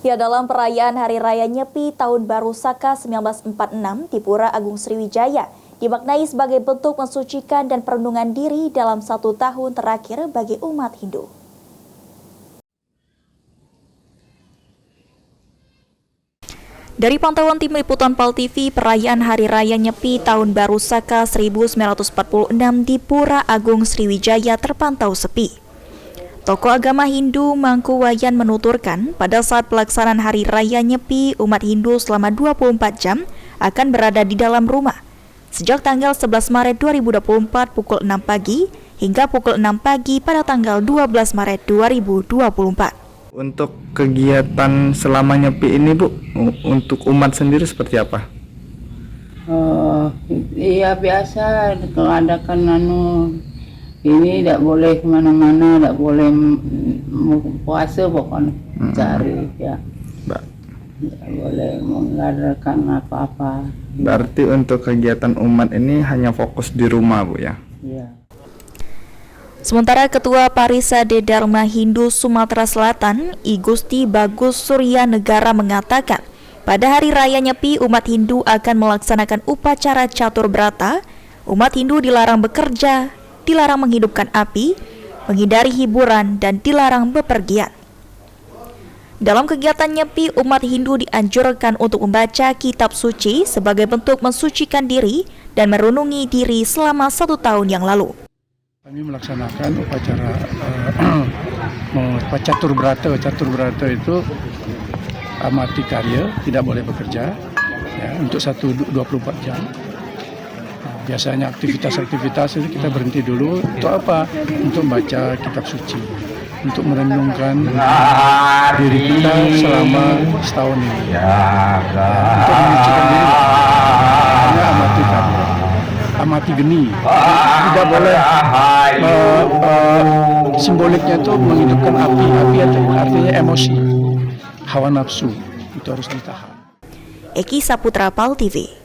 Ya, dalam perayaan Hari Raya Nyepi Tahun Baru Saka 1946 di Pura Agung Sriwijaya dimaknai sebagai bentuk mensucikan dan perlindungan diri dalam 1 tahun terakhir bagi umat Hindu. Dari pantauan tim liputan PAL TV, perayaan Hari Raya Nyepi Tahun Baru Saka 1946 di Pura Agung Sriwijaya terpantau sepi. Tokoh agama Hindu Mangku Wayan menuturkan, pada saat pelaksanaan Hari Raya Nyepi, umat Hindu selama 24 jam akan berada di dalam rumah. Sejak tanggal 11 Maret 2024 pukul 6 pagi hingga pukul 6 pagi pada tanggal 12 Maret 2024. Untuk kegiatan selama Nyepi ini, Bu, untuk umat sendiri seperti apa? Iya biasa, mengadakan ini tidak boleh kemana-mana, tidak boleh puasa pokoknya cari ya. Tidak boleh mengadakan apa-apa. Berarti untuk kegiatan umat ini hanya fokus di rumah, Bu, ya? Iya. Sementara Ketua Parisade Dharma Hindu Sumatera Selatan, I Gusti Bagus Surya Negara mengatakan, pada Hari Raya Nyepi umat Hindu akan melaksanakan upacara catur berata. Umat Hindu dilarang bekerja, dilarang menghidupkan api, menghindari hiburan, dan dilarang bepergian. Dalam kegiatan Nyepi, umat Hindu dianjurkan untuk membaca kitab suci sebagai bentuk mensucikan diri dan merenungi diri selama 1 tahun yang lalu. Kami melaksanakan upacara catur berata. Catur berata itu amati karya, tidak boleh bekerja ya, untuk 24 jam. Biasanya aktivitas-aktivitas itu kita berhenti dulu. Untuk apa? Untuk membaca kitab suci, untuk merenungkan diri kita selama setahun ini. Untuk menyucikan diri, hanya amati karya, amati geni. Tidak boleh simboliknya itu menghidupkan api. Api artinya emosi, hawa nafsu, itu harus ditahan. Eki Saputra, PAL TV.